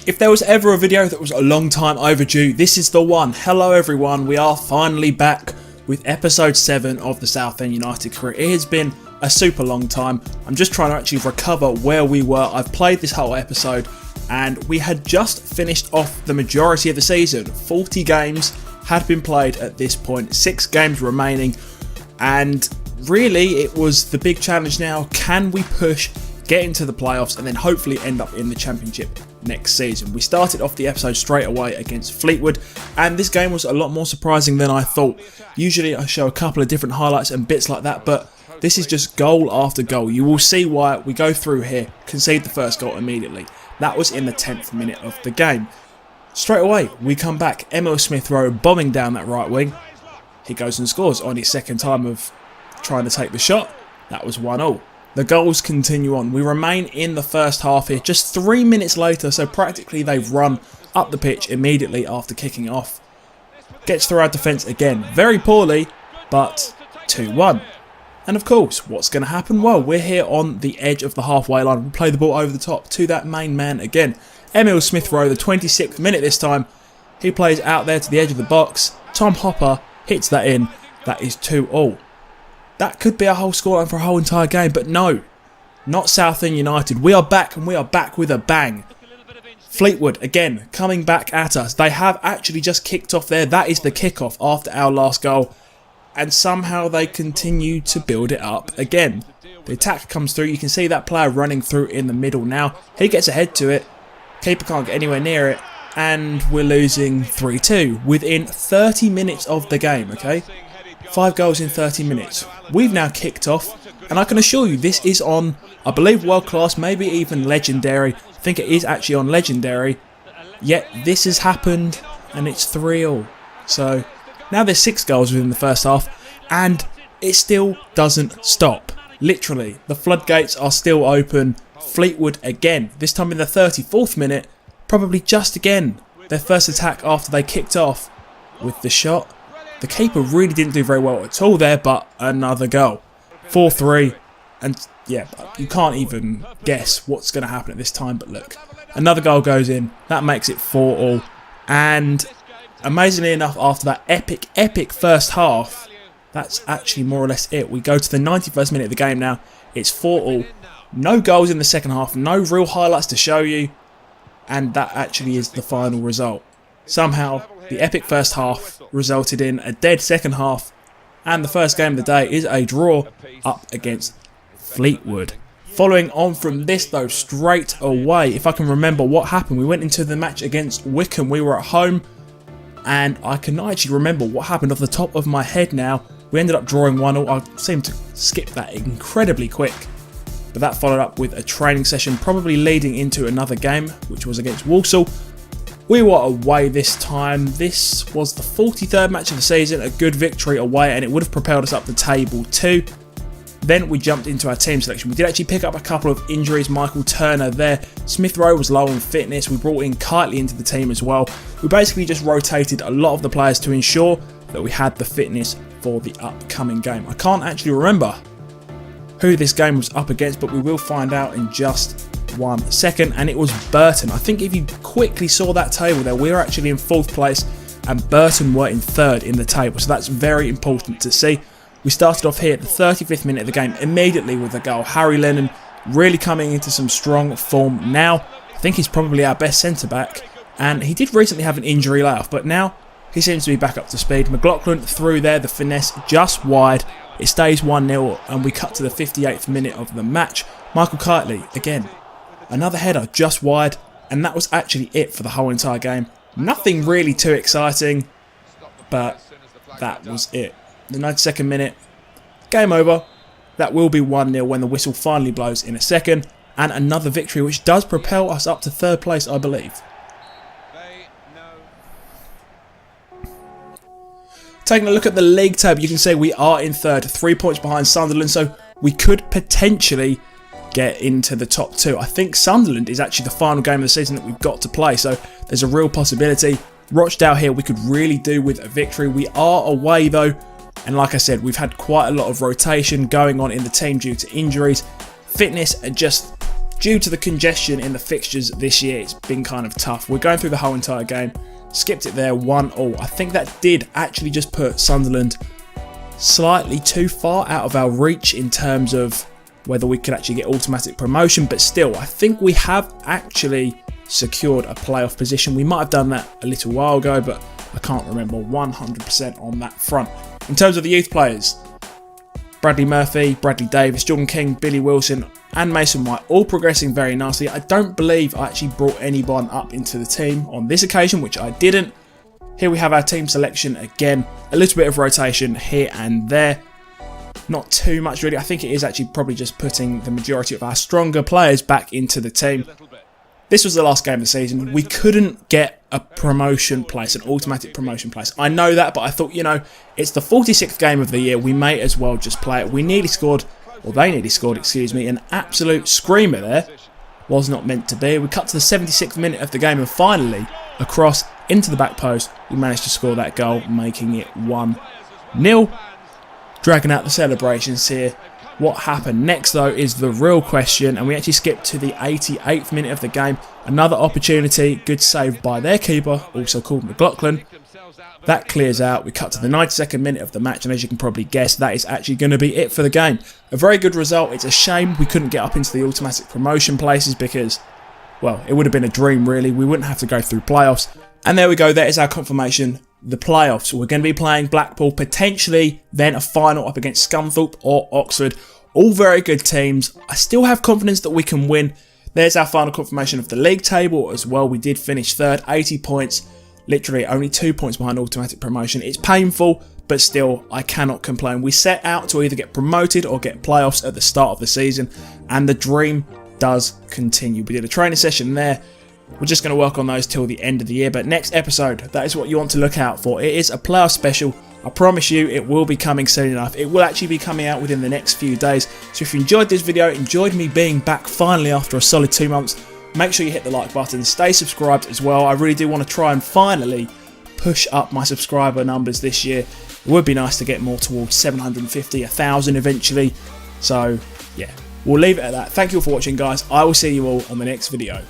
If there was ever a video that was a long time overdue, this is the one. Hello everyone, we are finally back with episode 7 of the Southend United career. It has been a super long time. I'm just trying to actually recover where we were. I've played this whole episode and we had just finished off the majority of the season. 40 games had been played at this point, 6 games remaining, and really it was the big challenge now. Can we push, get into the playoffs, and then hopefully end up in the Championship next season? We started off the episode straight away against Fleetwood, and this game was a lot more surprising than I thought. Usually I show a couple of different highlights and bits like that, but this is just goal after goal. You will see why. We go through here, concede the first goal immediately. That was in the 10th minute of the game. Straight away we come back, Emil Smith-Rowe bombing down that right wing. He goes and scores on his second time of trying to take the shot. That was 1-0. The goals continue on. We remain in the first half here, just 3 minutes later, so practically they've run up the pitch immediately after kicking off. Gets through our defence again, very poorly, but 2-1. And of course, what's going to happen? Well, we're here on the edge of the halfway line. We'll play the ball over the top to that main man again. Emil Smith-Rowe, the 26th minute this time. He plays out there to the edge of the box. Tom Hopper hits that in. That is 2-2. That could be a whole scoreline for a whole entire game, but no. Not Southend United. We are back, and we are back with a bang. Fleetwood, again, coming back at us. They have actually just kicked off there. That is the kickoff after our last goal. And somehow they continue to build it up again. The attack comes through. You can see that player running through in the middle now. He gets ahead to it. Keeper can't get anywhere near it. And we're losing 3-2 within 30 minutes of the game, okay? 5 goals in 30 minutes. We've now kicked off, and I can assure you this is on, I believe, world class, maybe even legendary. I think it is actually on legendary. Yet this has happened, and it's 3-3. So now there's 6 goals within the first half, and it still doesn't stop. Literally, the floodgates are still open. Fleetwood again, this time in the 34th minute, probably just again their first attack after they kicked off with the shot. The keeper really didn't do very well at all there, but another goal. 4-3, and yeah, you can't even guess what's going to happen at this time, but look, another goal goes in, that makes it 4-4, and amazingly enough, after that epic first half, that's actually more or less it. We go to the 91st minute of the game now, it's 4-4, no goals in the second half, no real highlights to show you, and that actually is the final result. Somehow, the epic first half resulted in a dead second half, and the first game of the day is a draw up against Fleetwood. Following on from this though, straight away, if I can remember what happened, we went into the match against Wycombe. We were at home, and I cannot actually remember what happened off the top of my head now. We ended up drawing 1-1. I seem to skip that incredibly quick. But that followed up with a training session, probably leading into another game, which was against Walsall. We were away this time. This was the 43rd match of the season, a good victory away, and it would have propelled us up the table too. Then we jumped into our team selection. We did actually pick up a couple of injuries. Michael Turner there. Smith-Rowe was low on fitness. We brought in Kitely into the team as well. We basically just rotated a lot of the players to ensure that we had the fitness for the upcoming game. I can't actually remember who this game was up against, but we will find out in just 1 second, and it was Burton. I think if you quickly saw that table there, we were actually in 4th place and Burton were in 3rd in the table, so that's very important to see. We started off here at the 35th minute of the game immediately with a goal. Harry Lennon really coming into some strong form now. I think he's probably our best centre back, and he did recently have an injury layoff, but now he seems to be back up to speed. McLaughlin through there, the finesse just wide. It stays 1-0, and we cut to the 58th minute of the match. Michael Kitely again, another header just wide, and that was actually it for the whole entire game. Nothing really too exciting, but that was it. The 92nd minute, game over. That will be 1-0 when the whistle finally blows in a second, and another victory which does propel us up to 3rd place, I believe. Taking a look at the league table, you can see we are in 3rd, 3 points behind Sunderland, so we could potentially get into the top 2. I think Sunderland is actually the final game of the season that we've got to play, so there's a real possibility. Rochdale here, we could really do with a victory. We are away though, and like I said, we've had quite a lot of rotation going on in the team due to injuries. Fitness just due to the congestion in the fixtures this year, it's been kind of tough. We're going through the whole entire game, skipped it there 1-1. I think that did actually just put Sunderland slightly too far out of our reach in terms of whether we could actually get automatic promotion, but still, I think we have actually secured a playoff position. We might have done that a little while ago, but I can't remember 100% on that front. In terms of the youth players, Bradley Murphy, Bradley Davis, Jordan King, Billy Wilson and Mason White all progressing very nicely. I don't believe I actually brought anyone up into the team on this occasion, which I didn't. Here we have our team selection again, a little bit of rotation here and there. Not too much really. I think it is actually probably just putting the majority of our stronger players back into the team. This was the last game of the season. We couldn't get a promotion place, an automatic promotion place. I know that, but I thought, you know, it's the 46th game of the year. We may as well just play it. We nearly scored, or they nearly scored, excuse me, an absolute screamer there. Was not meant to be. We cut to the 76th minute of the game and finally, across into the back post, we managed to score that goal, making it 1-0. Dragging out the celebrations here. What happened next though is the real question, and we actually skipped to the 88th minute of the game. Another opportunity, good save by their keeper, also called McLaughlin. That clears out. We cut to the 92nd minute of the match, and as you can probably guess, that is actually going to be it for the game. A very good result. It's a shame we couldn't get up into the automatic promotion places because, well, it would have been a dream really. We wouldn't have to go through playoffs. And there we go, that is our confirmation. The playoffs. We're going to be playing Blackpool, potentially then a final up against Scunthorpe or Oxford. All very good teams. I still have confidence that we can win. There's our final confirmation of the league table as well. We did finish third, 80 points. Literally only 2 points behind automatic promotion. It's painful, but still, I cannot complain. We set out to either get promoted or get playoffs at the start of the season, and the dream does continue. We did a training session there. We're just going to work on those till the end of the year. But next episode, that is what you want to look out for. It is a playoff special. I promise you it will be coming soon enough. It will actually be coming out within the next few days. So if you enjoyed this video, enjoyed me being back finally after a solid 2 months, make sure you hit the like button. Stay subscribed as well. I really do want to try and finally push up my subscriber numbers this year. It would be nice to get more towards 750, 1,000 eventually. So yeah, we'll leave it at that. Thank you all for watching, guys. I will see you all on the next video.